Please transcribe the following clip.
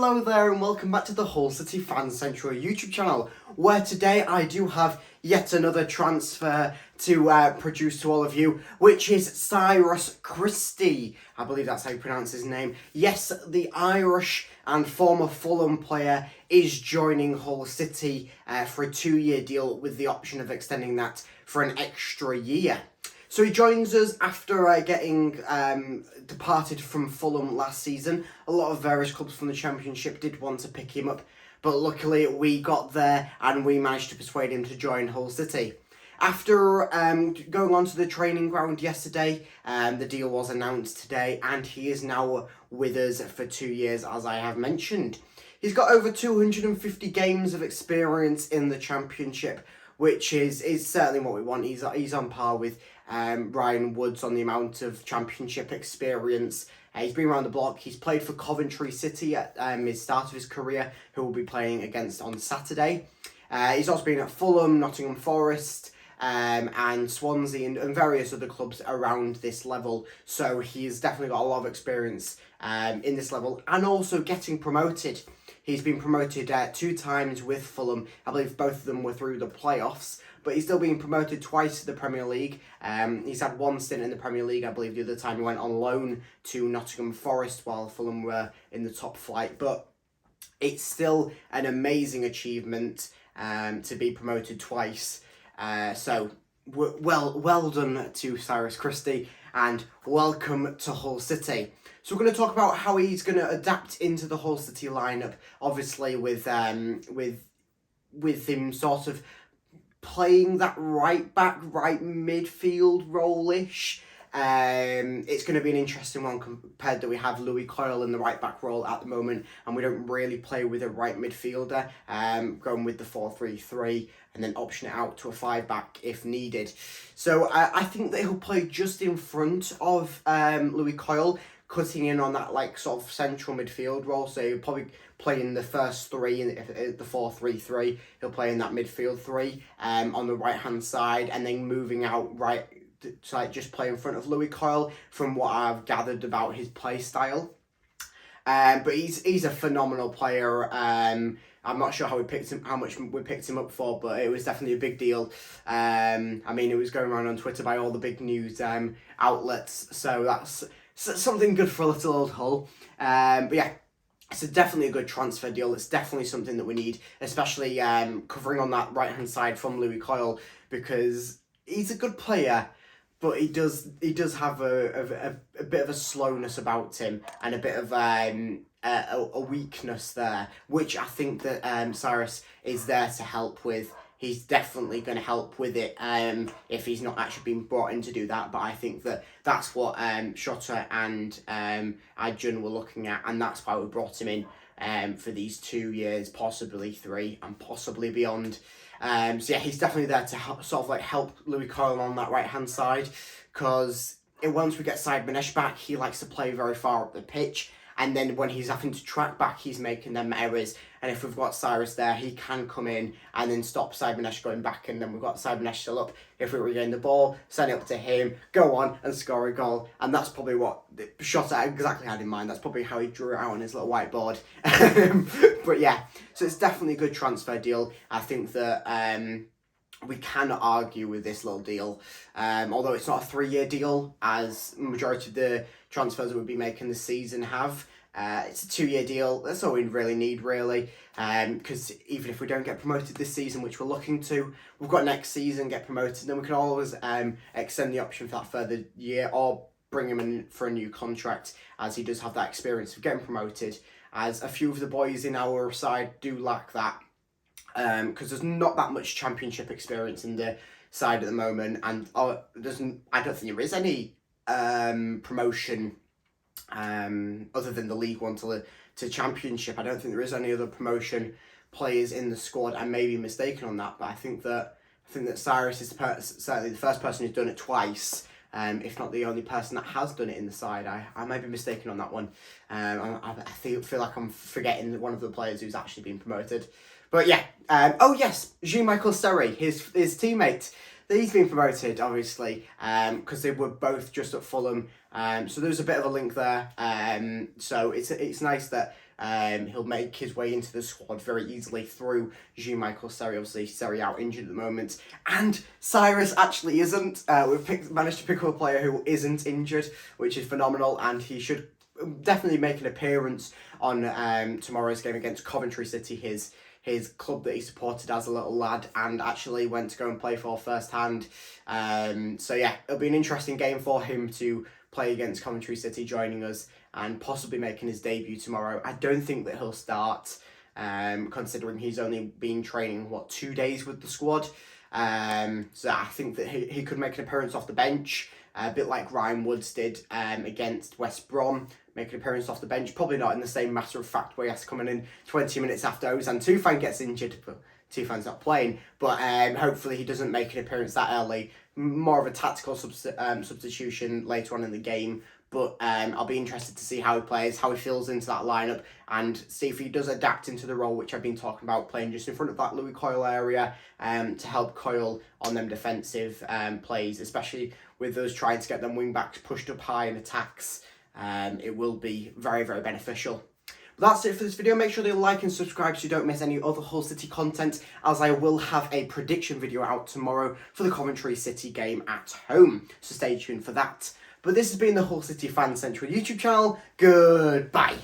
Hello there and welcome back to the Hull City Fan Central YouTube channel, where today I do have yet another transfer to produce to all of you, which is Cyrus Christie. I believe that's how you pronounce his name. Yes, the Irish and former Fulham player is joining Hull City for a 2-year deal with the option of extending that for an extra year. So he joins us after getting departed from Fulham last season. A lot of various clubs from the Championship did want to pick him up, but luckily we got there and we managed to persuade him to join Hull City. After going onto the training ground yesterday, the deal was announced today and he is now with us for 2 years, as I have mentioned. He's got over 250 games of experience in the Championship, which is certainly what we want. He's on par with Ryan Woods on the amount of Championship experience. He's been around the block. He's played for Coventry City at his start of his career, who will be playing against on Saturday. He's also been at Fulham, Nottingham Forest, and Swansea and various other clubs around this level. So he's definitely got a lot of experience in this level and also getting promoted. He's been promoted 2 times with Fulham. I believe both of them were through the playoffs, but he's still been promoted twice to the Premier League. He's had 1 stint in the Premier League. I believe the other time he went on loan to Nottingham Forest while Fulham were in the top flight. But it's still an amazing achievement to be promoted twice. So well done to Cyrus Christie and welcome to Hull City. So we're going to talk about how he's going to adapt into the Hull City lineup, obviously with him sort of playing that right back, right midfield role-ish. It's going to be an interesting one compared that we have Louis Coyle in the right back role at the moment and we don't really play with a right midfielder, going with the 4-3-3 and then option it out to a 5-back if needed. So I think that he'll play just in front of Louis Coyle, cutting in on that like sort of central midfield role. So he'll probably play in the first 3 in the 4-3-3. He'll play in that midfield 3 on the right hand side and then moving out right to like just play in front of Louis Coyle from what I've gathered about his play style. But he's a phenomenal player. I'm not sure how much we picked him up for, but it was definitely a big deal. I mean, it was going around on Twitter by all the big news outlets, so that's something good for a little old Hull. But yeah, it's definitely a good transfer deal. It's definitely something that we need, especially covering on that right hand side from Louis Coyle, because he's a good player, but he does have a bit of a slowness about him and a bit of a weakness there, which I think that Cyrus is there to help with. He's definitely going to help with it if he's not actually been brought in to do that. But I think that that's what Shotta and Ajun were looking at, and that's why we brought him in for these 2 years, possibly 3, and possibly beyond. So yeah, he's definitely there to sort of like help Louis Coyle on that right hand side, because once we get Said back, he likes to play very far up the pitch. And then when he's having to track back, he's making them errors. And if we've got Cyrus there, he can come in and then stop Said going back. And then we've got Said still up. If we regain the ball, send it up to him, go on and score a goal. And that's probably what Shotta exactly had in mind. That's probably how he drew it out on his little whiteboard. But yeah, so it's definitely a good transfer deal. I think that we cannot argue with this little deal. Although it's not a 3-year deal, as majority of the transfers that we'll be making this season have. It's a 2-year deal. That's all we really need, really. Because even if we don't get promoted this season, which we're looking to, we've got next season, get promoted, then we can always extend the option for that further year or bring him in for a new contract, as he does have that experience of getting promoted, as a few of the boys in our side do lack that. Because there's not that much Championship experience in the side at the moment, and I don't think there is any promotion other than the League One to Championship. I don't think there is any other promotion players in the squad. I may be mistaken on that, but I think that Cyrus is certainly the first person who's done it twice, if not the only person that has done it in the side. I might be mistaken on that one. I feel like I'm forgetting one of the players who's actually been promoted. But yeah, oh yes, Jean-Michel Seri, his teammate, he's been promoted, obviously, because they were both just at Fulham. So there's a bit of a link there. So it's nice that he'll make his way into the squad very easily through Jean-Michel Serio. Obviously, Serio out injured at the moment. And Cyrus actually isn't. We've managed to pick up a player who isn't injured, which is phenomenal, and he should definitely make an appearance on tomorrow's game against Coventry City, his club that he supported as a little lad and actually went to go and play for firsthand. So yeah, it'll be an interesting game for him to play against Coventry City, joining us and possibly making his debut tomorrow. I don't think that he'll start, considering he's only been training, 2 days with the squad. So I think that he could make an appearance off the bench, a bit like Ryan Woods did against West Brom, make an appearance off the bench. Probably not in the same matter-of-fact way as coming in 20 minutes after Ozan Tufan gets injured, but Tufan's not playing. But hopefully he doesn't make an appearance that early. More of a tactical substitution later on in the game. But I'll be interested to see how he plays, how he feels into that lineup, and see if he does adapt into the role which I've been talking about, playing just in front of that Louis Coyle area to help Coyle on them defensive plays, especially with those trying to get them wing backs pushed up high in attacks. It will be very, very beneficial. But that's it for this video. Make sure that you like and subscribe so you don't miss any other Hull City content, as I will have a prediction video out tomorrow for the Coventry City game at home. So stay tuned for that. But this has been the Hull City Fan Central YouTube channel. Goodbye.